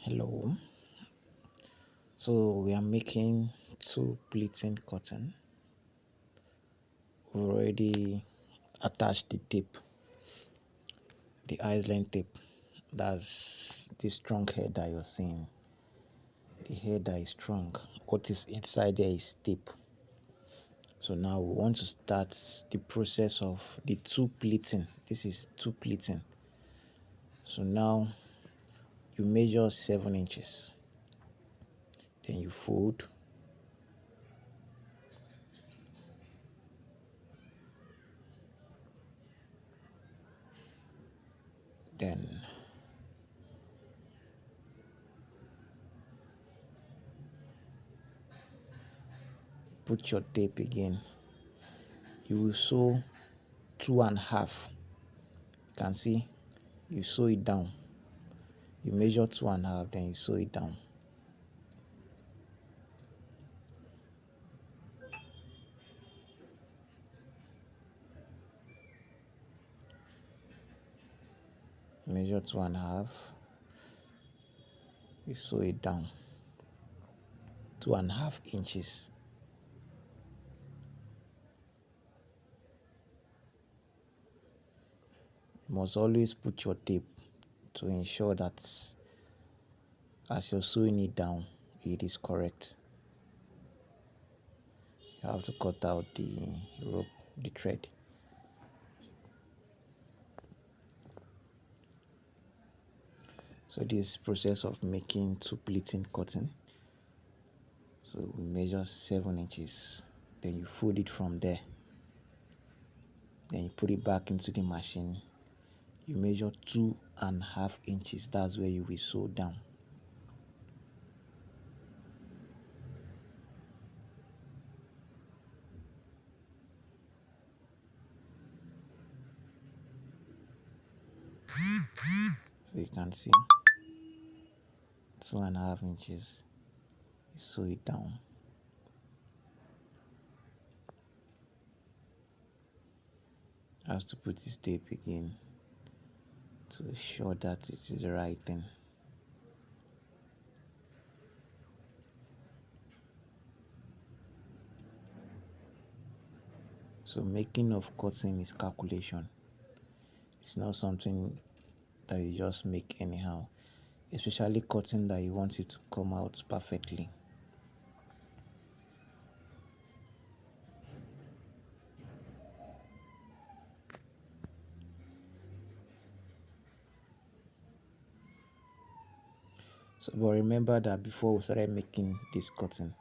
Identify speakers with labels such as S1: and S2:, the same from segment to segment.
S1: Hello. So we are making two pleating cotton. We already attached the tape, the Iceland tape. That's the strong head that you're seeing. The head that is strong. What is inside there is tape. So now we want to start the process of the two pleating. This is two pleating. So now you measure 7 inches. Then you fold. Then put your tape again. You will sew 2.5. You can see you sew it down. You measure 2.5, then you sew it down. Measure 2.5, you sew it down. 2.5 inches. You must always put your tape to ensure that as you're sewing it down, it is correct. You have to cut out the rope, the thread. So this process of making two pleating cotton. So we measure 7 inches. Then you fold it from there. Then you put it back into the machine. You measure 2.5 inches. That's where you will sew down. So you can see 2.5 inches. You sew it down. I have to put this tape again to ensure that it is the right thing. So making of cotton is calculation. It's not something that you just make anyhow, especially cotton that you want it to come out perfectly. So, but remember that before we started making this cotton,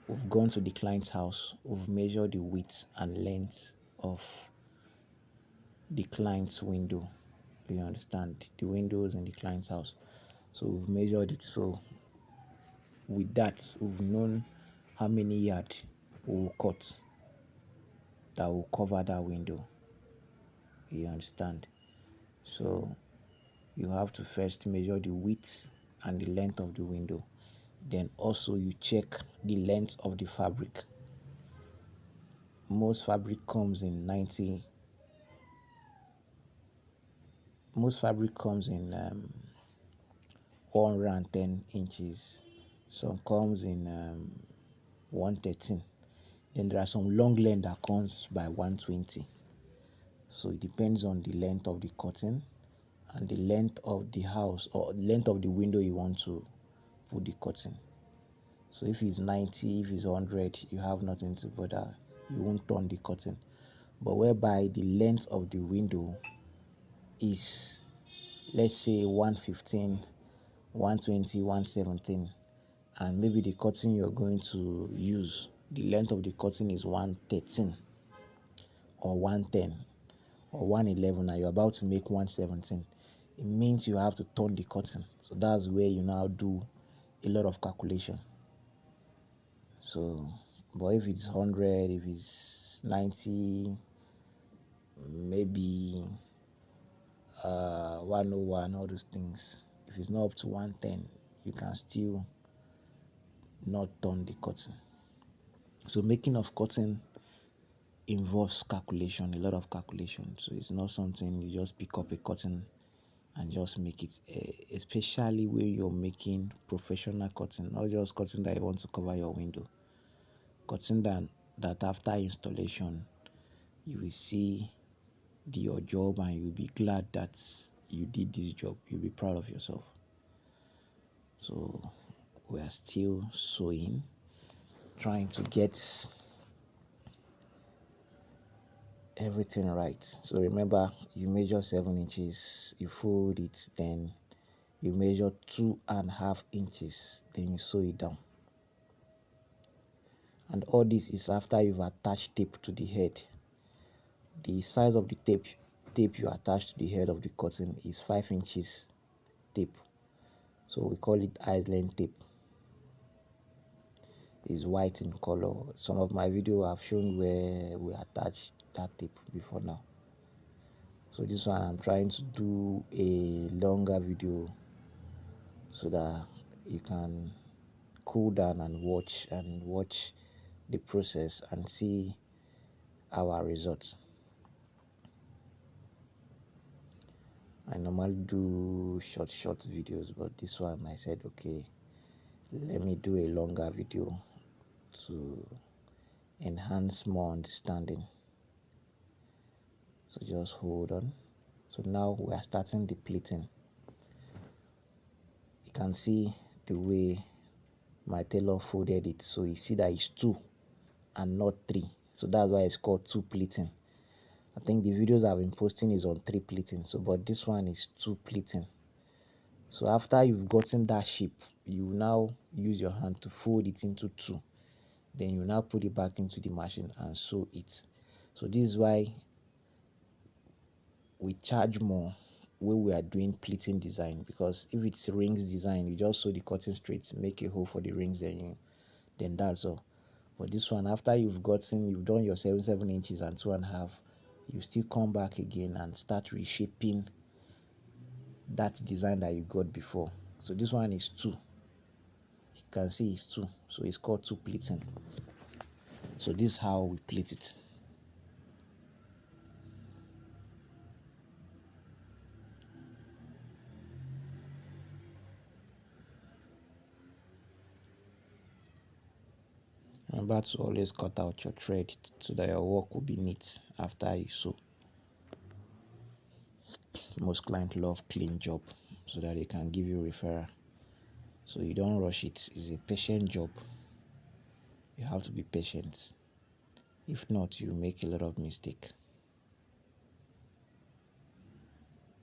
S1: we've gone to the client's house, we've measured the width and length of the client's window. Do you understand? The windows in the client's house. So we've measured it. So with that, we've known how many yard we will cut that will cover that window. You understand? So you have to first measure the width and the length of the window. Then also you check the length of the fabric. Most fabric comes in 110 inches. Some comes in 113. Then there are some long length that comes by 120. So it depends on the length of the cotton and the length of the house or length of the window you want to put the cotton. So if it's 90, if it's 100, you have nothing to bother. You won't turn the cotton. But whereby the length of the window is, let's say 115, 120, 117, and maybe the cotton you're going to use, the length of the cotton is 113 or 110 or 111, and you're about to make 117, it means you have to turn the cotton. So that's where you now do a lot of calculation. So, but if it's 100, if it's 90, maybe 101, all those things, if it's not up to 110, you can still not turn the cotton. So making of cotton involves calculation, a lot of calculation. So it's not something you just pick up a cotton and just make it, especially where you're making professional curtain, not just curtain that you want to cover your window, curtain that after installation you will see your job and you'll be glad that you did this job. You'll be proud of yourself. So we are still sewing, trying to get everything right. So remember, you measure 7 inches, you fold it, then you measure 2.5 inches, then you sew it down. And all this is after you've attached tape to the head. The size of the tape you attach to the head of the curtain is 5 inches tape. So we call it island tape. It's white in color. Some of my video have shown where we attach that tape before now. So this one I'm trying to do a longer video so that you can cool down and watch the process and see our results. I normally do short videos, but this one I said, okay, let me do a longer video to enhance more understanding. So just hold on. So now we are starting the pleating. You can see the way my tailor folded it, so you see that it's 2 and not 3, so that's why it's called 2 pleating. I think the videos I've been posting is on 3 pleating, so but this one is 2 pleating. So after you've gotten that shape, you now use your hand to fold it into 2, then you now put it back into the machine and sew it. So this is why we charge more when we are doing pleating design, because if it's rings design, you just sew the cutting straight, make a hole for the rings, then that's all. But this one, after you've done your 7 inches and 2.5, you still come back again and start reshaping that design that you got before. So this one is 2. You can see it's 2, so it's called 2 pleating. So this is how we pleat it. Remember to always cut out your thread so that your work will be neat after you sew. Most clients love clean job so that they can give you referral. So you don't rush it. It's a patient job. You have to be patient. If not, you make a lot of mistake.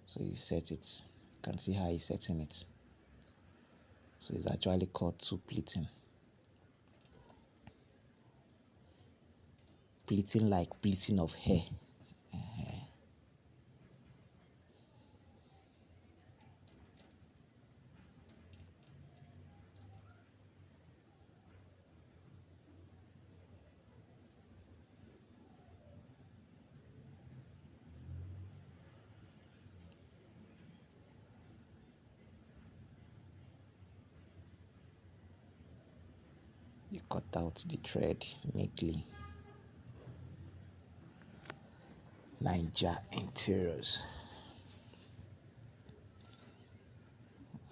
S1: So you set it. You can see how he's setting it. So it's actually called 2 pleating. Pleating like pleating of hair. You cut out the thread neatly. Ninja Interiors.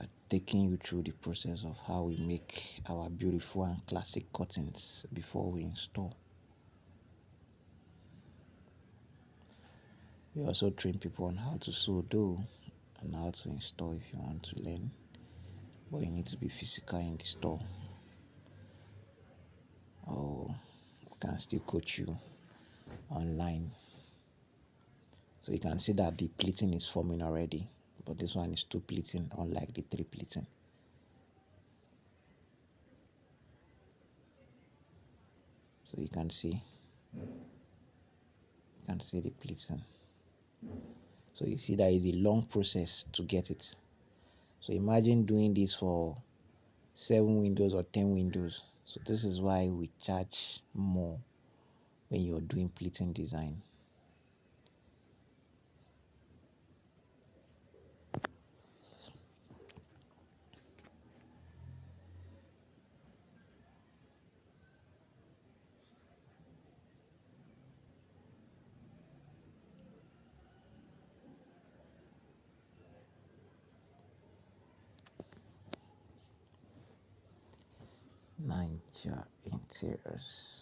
S1: We're taking you through the process of how we make our beautiful and classic curtains before we install. We also train people on how to sew though and how to install if you want to learn. But you need to be physical in the store. Or we can still coach you online. So you can see that the pleating is forming already. But this one is 2 pleating, unlike the 3 pleating. So you can see the pleating. So you see that is a long process to get it. So imagine doing this for 7 windows or 10 windows. So this is why we charge more when you're doing pleating design. Niger Interiors.